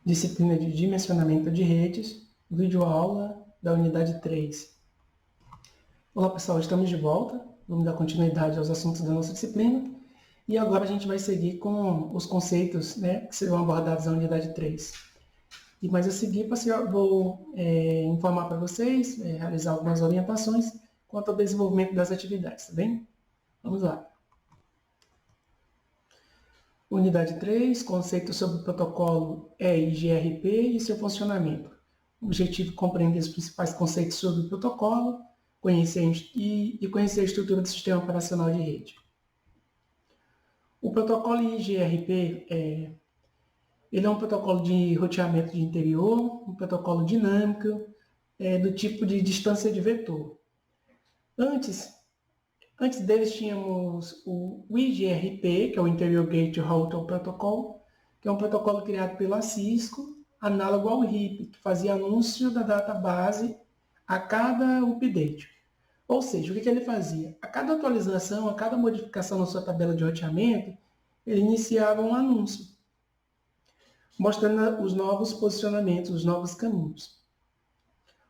disciplina de dimensionamento de redes, videoaula da unidade 3. Olá pessoal, estamos de volta, vamos dar continuidade aos assuntos da nossa disciplina e agora a gente vai seguir com os conceitos que serão abordados na unidade 3. Mas a seguir vou informar para vocês, realizar algumas orientações quanto ao desenvolvimento das atividades, tá bem? Vamos lá. Unidade 3, conceito sobre o protocolo EIGRP e seu funcionamento. O objetivo é compreender os principais conceitos sobre o protocolo, conhecer a estrutura do sistema operacional de rede. O protocolo EIGRP ele é um protocolo de roteamento de interior, um protocolo dinâmico, do tipo de distância de vetor. Antes deles tínhamos o IGRP, que é o Interior Gate Router Protocol, que é um protocolo criado pela Cisco, análogo ao RIP, que fazia anúncio da database a cada update. Ou seja, o que ele fazia? A cada atualização, a cada modificação na sua tabela de roteamento, ele iniciava um anúncio, mostrando os novos posicionamentos, os novos caminhos.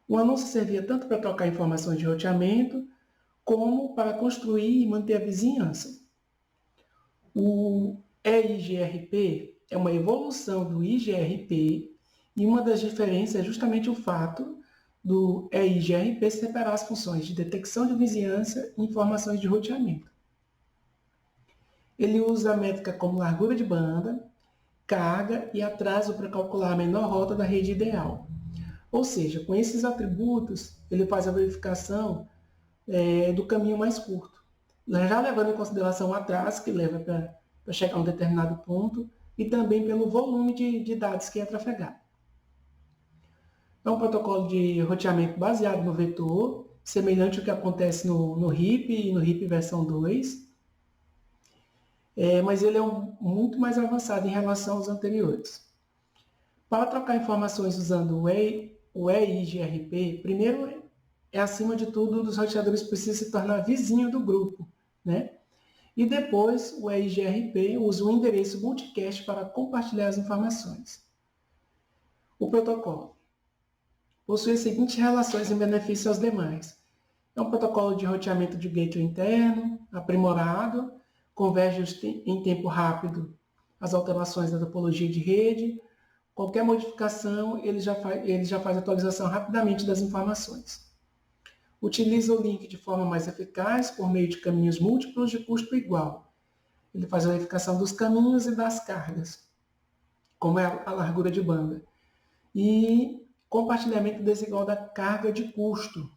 O anúncio servia tanto para trocar informações de roteamento, como para construir e manter a vizinhança. O EIGRP é uma evolução do IGRP e uma das diferenças é justamente o fato do EIGRP separar as funções de detecção de vizinhança e informações de roteamento. Ele usa a métrica como largura de banda, carga e atraso para calcular a menor rota da rede ideal. Ou seja, com esses atributos, ele faz a verificação do caminho mais curto, já levando em consideração o atraso que leva para chegar a um determinado ponto e também pelo volume de dados que é trafegado. É um protocolo de roteamento baseado no vetor, semelhante ao que acontece no RIP e no RIP versão 2, mas ele é muito mais avançado em relação aos anteriores. Para trocar informações usando o EIGRP, primeiro acima de tudo, os roteadores precisam se tornar vizinho do grupo, né? E depois, o EIGRP usa o endereço multicast para compartilhar as informações. O protocolo possui as seguintes relações em benefício aos demais. É um protocolo de roteamento de gateway interno, aprimorado, converge em tempo rápido as alterações da topologia de rede. Qualquer modificação, ele já faz atualização rapidamente das informações. Utiliza o link de forma mais eficaz por meio de caminhos múltiplos de custo igual. Ele faz a verificação dos caminhos e das cargas, como é a largura de banda. E compartilhamento desigual da carga de custo.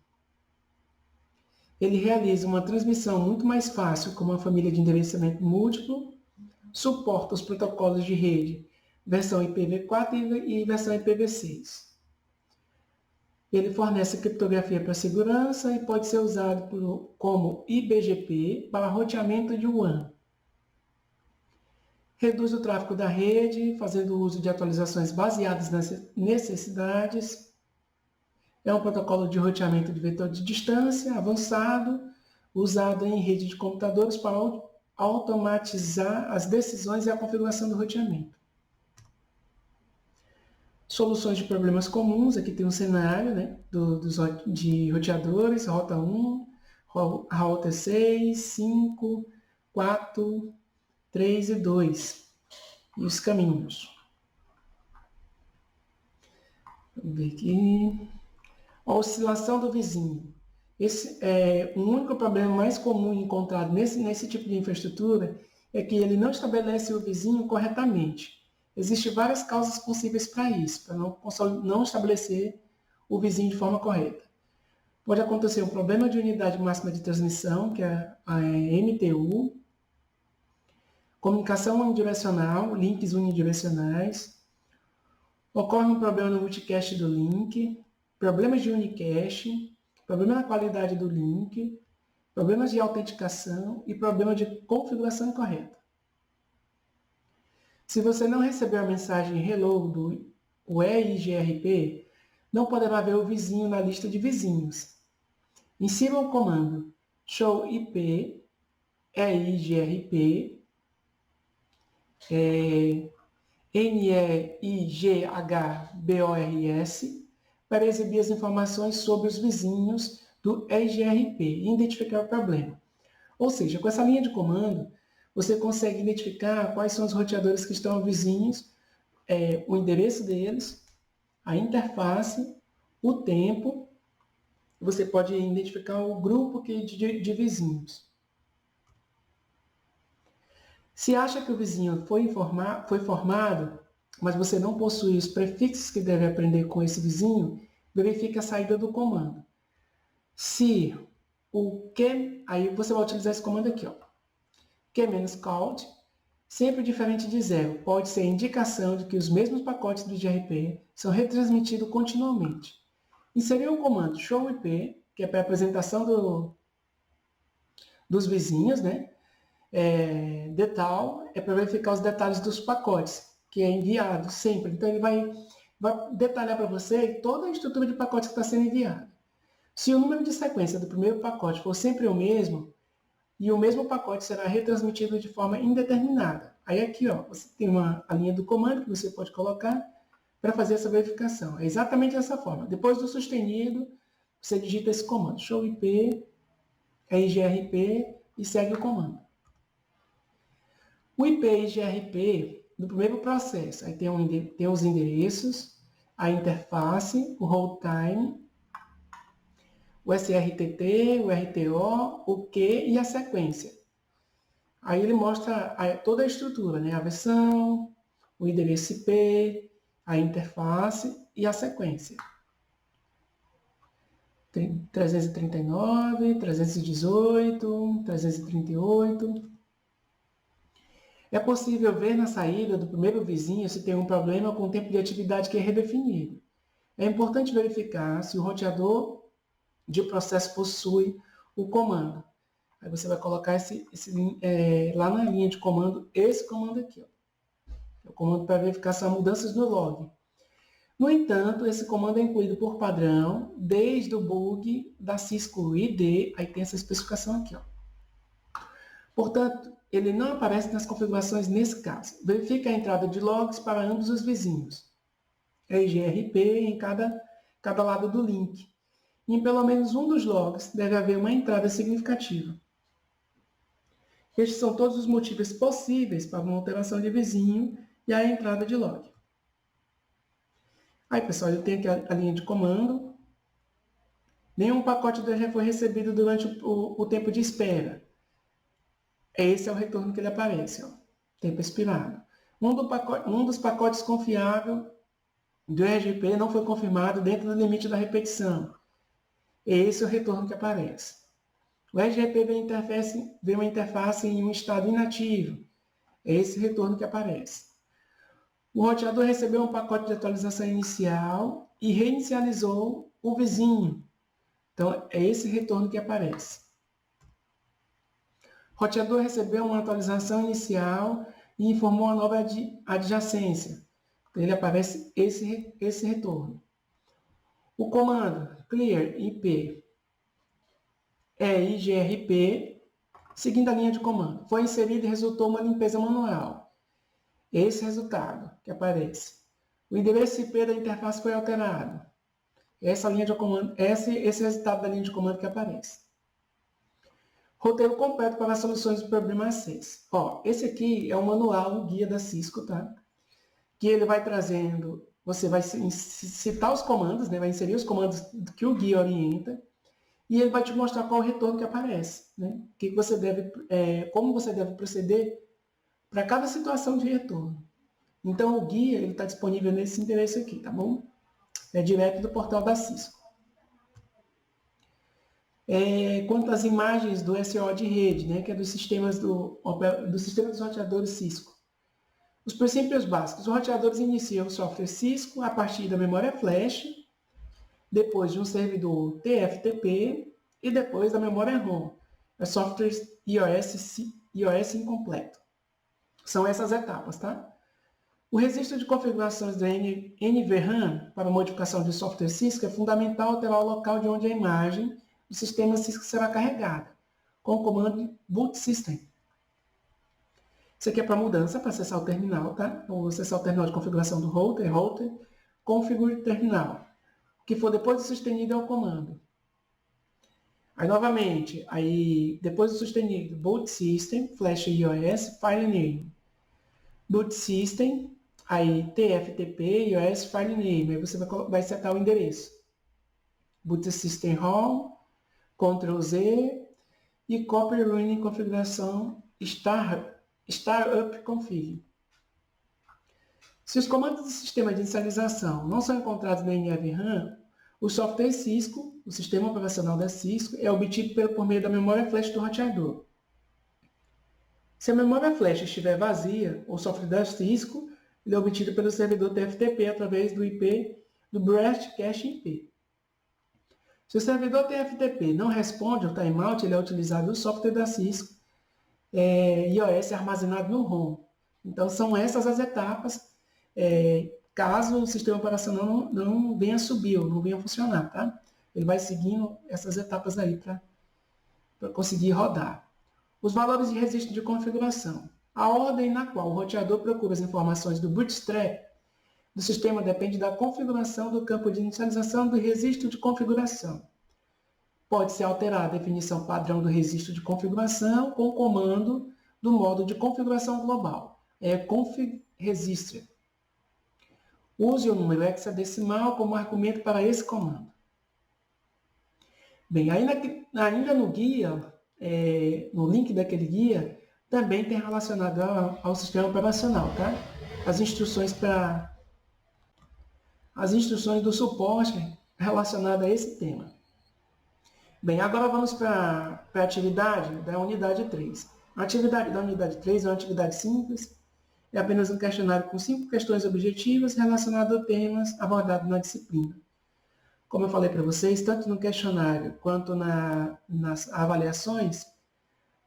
Ele realiza uma transmissão muito mais fácil com uma família de endereçamento múltiplo, suporta os protocolos de rede versão IPv4 e versão IPv6. Ele fornece criptografia para segurança e pode ser usado como IBGP para roteamento de WAN. Reduz o tráfego da rede, fazendo uso de atualizações baseadas nas necessidades. É um protocolo de roteamento de vetor de distância avançado, usado em rede de computadores para automatizar as decisões e a configuração do roteamento. Soluções de problemas comuns, aqui tem um cenário de roteadores, rota 1, rota 6, 5, 4, 3 e 2. E os caminhos. Vamos ver aqui. A oscilação do vizinho. Esse é o único problema mais comum encontrado nesse tipo de infraestrutura é que ele não estabelece o vizinho corretamente. Existem várias causas possíveis para isso, para não estabelecer o vizinho de forma correta. Pode acontecer um problema de unidade máxima de transmissão, que é a MTU, comunicação unidirecional, links unidirecionais, ocorre um problema no multicast do link, problemas de unicast, problema na qualidade do link, problemas de autenticação e problema de configuração incorreta. Se você não recebeu a mensagem Hello do EIGRP, não poderá ver o vizinho na lista de vizinhos. Insira o comando show IP EIGRP NEIGHBORS para exibir as informações sobre os vizinhos do EIGRP e identificar o problema. Ou seja, com essa linha de comando, você consegue identificar quais são os roteadores que estão vizinhos, o endereço deles, a interface, o tempo. Você pode identificar o grupo de vizinhos. Se acha que o vizinho foi formado, mas você não possui os prefixos que deve aprender com esse vizinho, verifique a saída do comando. Se o que, aí você vai utilizar esse comando aqui, ó. Que-count, sempre diferente de zero, pode ser indicação de que os mesmos pacotes do IGRP são retransmitidos continuamente. Inserir o comando showIP, que é para a apresentação dos vizinhos, né? Detal é para verificar os detalhes dos pacotes, que é enviado sempre. Então, ele vai detalhar para você toda a estrutura de pacotes que está sendo enviado. Se o número de sequência do primeiro pacote for sempre o mesmo, e o mesmo pacote será retransmitido de forma indeterminada. Aí aqui, ó, você tem a linha do comando que você pode colocar para fazer essa verificação. É exatamente dessa forma. Depois do sustenido, você digita esse comando, showIP, IGRP, e segue o comando. O IP IGRP, no primeiro processo, aí tem os endereços, a interface, o hold time, o SRTT, o RTO, o Q e a sequência. Aí ele mostra toda a estrutura, né? A versão, o endereço IP, a interface e a sequência. 339, 318, 338. É possível ver na saída do primeiro vizinho se tem um problema com o tempo de atividade que é redefinido. É importante verificar se o roteador de processo possui o comando. Aí você vai colocar lá na linha de comando, esse comando aqui. Ó. É o comando para verificar se há mudanças no log. No entanto, esse comando é incluído por padrão desde o bug da Cisco ID, aí tem essa especificação aqui. Ó. Portanto, ele não aparece nas configurações nesse caso. Verifique a entrada de logs para ambos os vizinhos. IGRP em cada lado do link. E em pelo menos um dos logs deve haver uma entrada significativa. Estes são todos os motivos possíveis para uma alteração de vizinho e a entrada de log. Aí, pessoal, eu tenho aqui a linha de comando. Nenhum pacote já foi recebido durante o tempo de espera. Esse é o retorno que ele aparece, ó, tempo expirado. Um dos pacotes confiável do RGP não foi confirmado dentro do limite da repetição. Esse é o retorno que aparece. O RGP vê uma interface em um estado inativo. É esse retorno que aparece. O roteador recebeu um pacote de atualização inicial e reinicializou o vizinho. Então, é esse retorno que aparece. O roteador recebeu uma atualização inicial e informou a nova adjacência. Então, ele aparece esse retorno. O comando clear IP IGRP, seguindo a linha de comando, foi inserido e resultou uma limpeza manual. Esse resultado que aparece. O endereço IP da interface foi alterado. Essa linha de comando, esse resultado da linha de comando que aparece. Roteiro completo para as soluções do problema acesso. Ó, esse aqui é o manual, o guia da Cisco, tá? Que ele vai trazendo, você vai citar os comandos, né? Vai inserir os comandos que o guia orienta, e ele vai te mostrar qual o retorno que aparece, né? Como você deve proceder para cada situação de retorno. Então, o guia está disponível nesse endereço aqui, tá bom? É direto do portal da Cisco. Quanto às imagens do SO de rede, né, que é do sistema dos roteadores Cisco. Os princípios básicos. Os roteadores iniciam o software Cisco a partir da memória flash, depois de um servidor TFTP e depois da memória ROM. É software iOS incompleto. São essas etapas, tá? O registro de configurações do NVRAM para modificação de software Cisco é fundamental alterar o local de onde a imagem do sistema Cisco será carregada, com o comando boot system. Isso aqui é para mudança, para acessar o terminal, tá? Então, vou acessar o terminal de configuração do router, configure terminal. O que for depois do sustenido é o comando. Aí, novamente, depois do sustenido, boot system, flash iOS, file name. Boot system, aí tftp, iOS, file name. Aí você vai setar o endereço. Boot system home, Ctrl Z e copy running configuração startup config. Se os comandos do sistema de inicialização não são encontrados na NVRAM, o software Cisco, o sistema operacional da Cisco, é obtido por meio da memória flash do roteador. Se a memória flash estiver vazia, o software da Cisco ele é obtido pelo servidor TFTP através do IP do Breast Cache IP. Se o servidor TFTP não responde ao timeout, ele é utilizado o software da Cisco iOS armazenado no ROM. Então, são essas as etapas, caso o sistema operacional não venha subir ou não venha funcionar, tá? Ele vai seguindo essas etapas aí para conseguir rodar. Os valores de registro de configuração. A ordem na qual o roteador procura as informações do bootstrap do sistema depende da configuração do campo de inicialização do registro de configuração. Pode-se alterar a definição padrão do registro de configuração com o comando do modo de configuração global, config register. Use o número hexadecimal como argumento para esse comando. Bem, ainda no guia, no link daquele guia, também tem relacionado ao sistema operacional, tá? As instruções do suporte relacionadas a esse tema. Bem, agora vamos para a atividade da unidade 3. A atividade da unidade 3 é uma atividade simples, é apenas um questionário com 5 questões objetivas relacionadas a temas abordados na disciplina. Como eu falei para vocês, tanto no questionário quanto nas avaliações,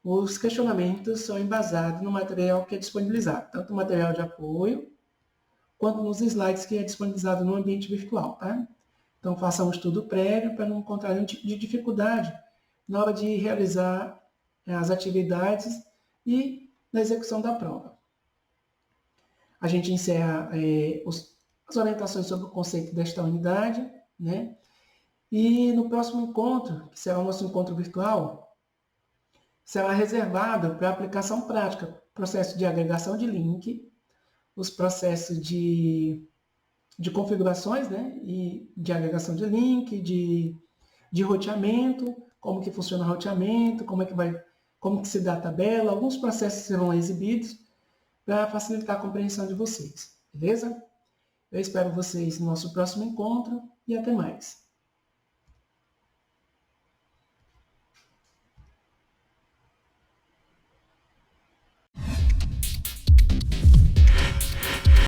os questionamentos são embasados no material que é disponibilizado, tanto o material de apoio, quanto nos slides que é disponibilizado no ambiente virtual, tá? Então, faça um estudo prévio para não encontrar nenhum tipo de dificuldade na hora de realizar as atividades e na execução da prova. A gente encerra as orientações sobre o conceito desta unidade, né? E no próximo encontro, que será o nosso encontro virtual, será reservado para aplicação prática, processo de agregação de link, os processos de configurações, né? E de agregação de link, de roteamento, como que funciona o roteamento, como que se dá a tabela, alguns processos serão exibidos para facilitar a compreensão de vocês, beleza? Eu espero vocês no nosso próximo encontro e até mais.